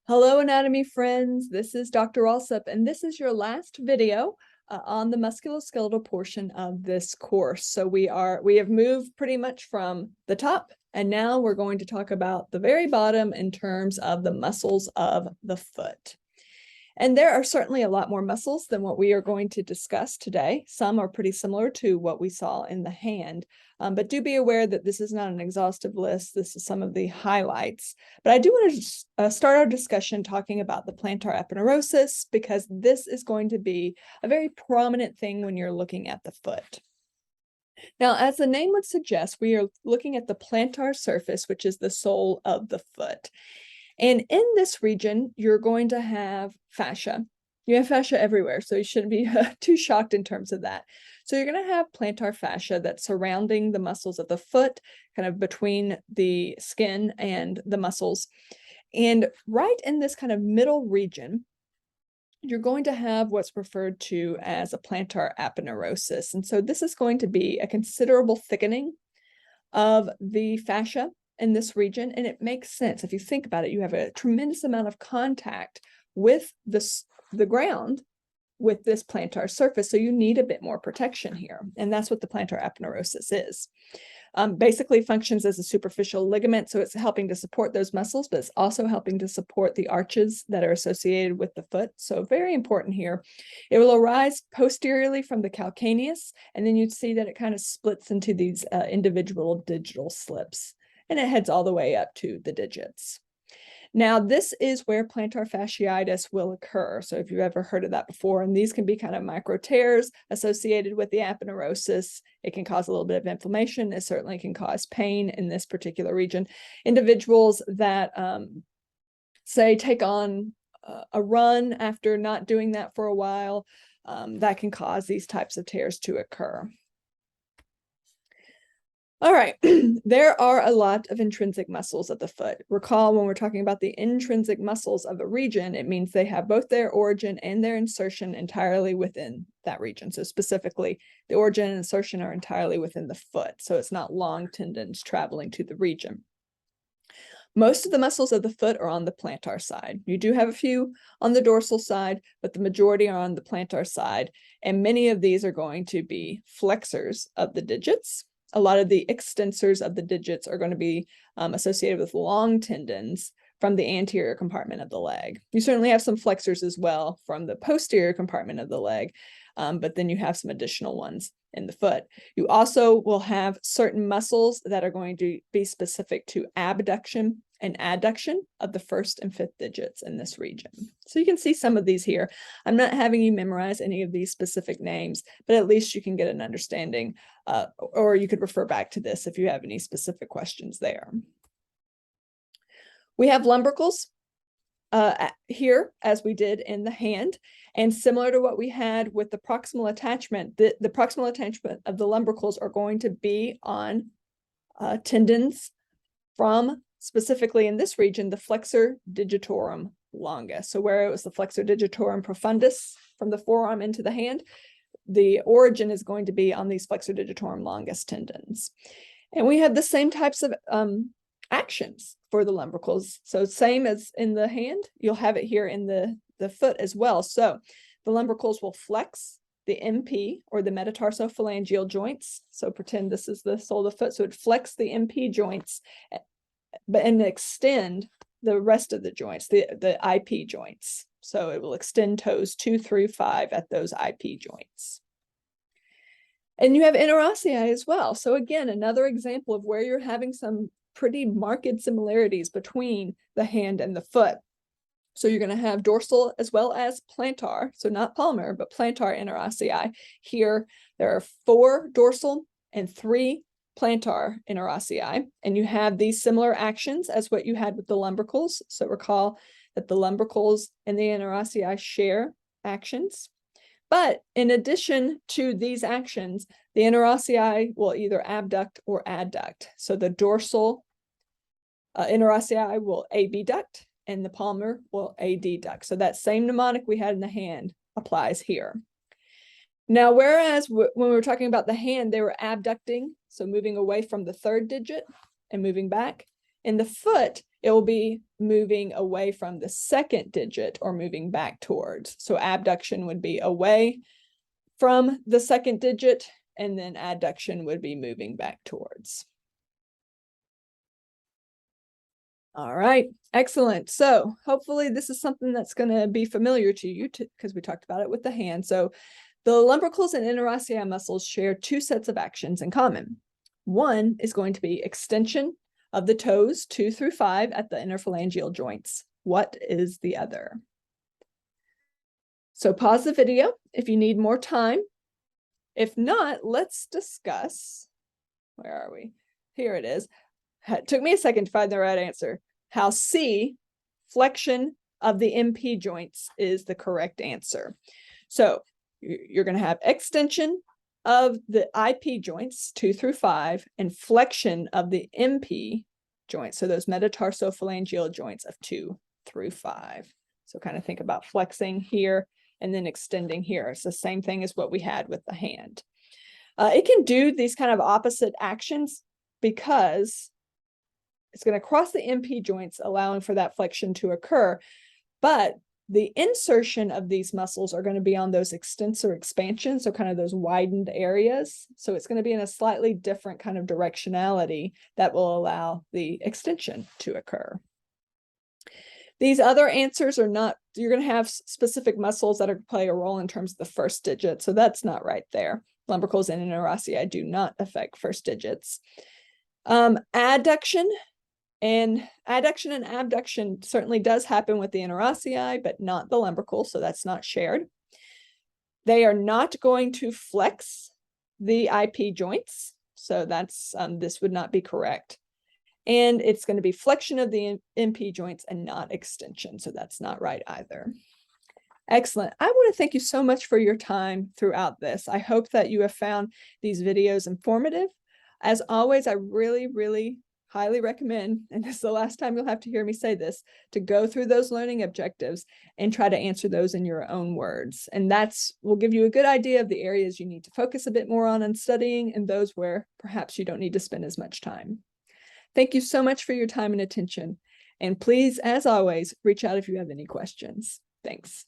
Hello, anatomy friends. This is Dr. Alsup, and this is your last video on the musculoskeletal portion of this course. So we have moved pretty much from the top, and now we're going to talk about the very bottom in terms of the muscles of the foot. And there are certainly a lot more muscles than what we are going to discuss today. Some are pretty similar to what we saw in the hand, but do be aware that this is not an exhaustive list. This is some of the highlights. But I do want to start our discussion talking about the plantar aponeurosis, because this is going to be a very prominent thing when you're looking at the foot. Now, as the name would suggest, we are looking at the plantar surface, which is the sole of the foot. And in this region, you're going to have fascia. You have fascia everywhere, so you shouldn't be too shocked in terms of that. So you're going to have plantar fascia that's surrounding the muscles of the foot, kind of between the skin and the muscles. And right in this kind of middle region, you're going to have what's referred to as a plantar aponeurosis. And so this is going to be a considerable thickening of the fascia in this region, and it makes sense. If you think about it, you have a tremendous amount of contact with the ground with this plantar surface, so you need a bit more protection here, and that's what the plantar aponeurosis is. Basically functions as a superficial ligament, so it's helping to support those muscles, but it's also helping to support the arches that are associated with the foot, so very important here. It will arise posteriorly from the calcaneus, and then you'd see that it kind of splits into these individual digital slips, and it heads all the way up to the digits. Now, this is where plantar fasciitis will occur. So if you've ever heard of that before, and these can be kind of micro tears associated with the aponeurosis, it can cause a little bit of inflammation. It certainly can cause pain in this particular region. Individuals that, say, take on a run after not doing that for a while, that can cause these types of tears to occur. All right, there are a lot of intrinsic muscles of the foot. Recall, when we're talking about the intrinsic muscles of a region, it means they have both their origin and their insertion entirely within that region. So specifically, the origin and insertion are entirely within the foot. So it's not long tendons traveling to the region. Most of the muscles of the foot are on the plantar side. You do have a few on the dorsal side, but the majority are on the plantar side. And many of these are going to be flexors of the digits. A lot of the extensors of the digits are going to be associated with long tendons from the anterior compartment of the leg. You certainly have some flexors as well from the posterior compartment of the leg, but then you have some additional ones in the foot. You also will have certain muscles that are going to be specific to abduction and adduction of the first and fifth digits in this region. So you can see some of these here. I'm not having you memorize any of these specific names, but at least you can get an understanding, or you could refer back to this if you have any specific questions there. We have lumbricals here, as we did in the hand, and similar to what we had with the proximal attachment, the proximal attachment of the lumbricals are going to be on tendons from, specifically in this region, the flexor digitorum longus. So where it was the flexor digitorum profundus from the forearm into the hand, the origin is going to be on these flexor digitorum longus tendons. And we have the same types of actions for the lumbricals. So same as in the hand, you'll have it here in the foot as well. So the lumbricals will flex the MP, or the metatarsophalangeal joints. So pretend this is the sole of the foot. So it flex the MP joints, and extend the rest of the joints, the IP joints. So it will extend toes 2 through 5 at those IP joints. And you have Interossei as well. So again, another example of where you're having some pretty marked similarities between the hand and the foot. So you're going to have dorsal as well as plantar, so not palmar, but plantar Interossei. Here, there are 4 dorsal and 3 plantar Interossei, and you have these similar actions as what you had with the lumbricals. So recall that the lumbricals and the Interossei share actions. But in addition to these actions, the Interossei will either abduct or adduct. So the dorsal Interossei will abduct, and the palmar will adduct. So that same mnemonic we had in the hand applies here. Now, whereas when we were talking about the hand, they were abducting, so moving away from the third digit and moving back. In the foot, it will be moving away from the second digit or moving back towards. So abduction would be away from the second digit, and then adduction would be moving back towards. All right, excellent. So hopefully this is something that's going to be familiar to you because we talked about it with the hand. So the lumbricals and interossei muscles share two sets of actions in common. One is going to be extension of the toes 2 through 5 at the interphalangeal joints. What is the other? So pause the video if you need more time. If not, let's discuss. Where are we? Here it is. It took me a second to find the right answer. How C, flexion of the MP joints, is the correct answer. So you're going to have extension of the IP joints 2 through 5 and flexion of the MP joints. So those metatarsophalangeal joints of 2 through 5. So kind of think about flexing here and then extending here. It's the same thing as what we had with the hand. It can do these kind of opposite actions because it's going to cross the MP joints, allowing for that flexion to occur. But the insertion of these muscles are going to be on those extensor expansions, so kind of those widened areas. So it's going to be in a slightly different kind of directionality that will allow the extension to occur. These other answers are not, you're going to have specific muscles that are play a role in terms of the first digit. So that's not right there. Lumbricals and interossei do not affect first digits. Adduction and abduction certainly does happen with the interossei, but not the lumbrical, so that's not shared. They are not going to flex the IP joints, so that's this would not be correct. And it's going to be flexion of the MP joints and not extension, so that's not right either. Excellent. I want to thank you so much for your time throughout this. I hope that you have found these videos informative. As always, I really highly recommend, and this is the last time you'll have to hear me say this, to go through those learning objectives and try to answer those in your own words. And that's will give you a good idea of the areas you need to focus a bit more on in studying and those where perhaps you don't need to spend as much time. Thank you so much for your time and attention. And please, as always, reach out if you have any questions. Thanks.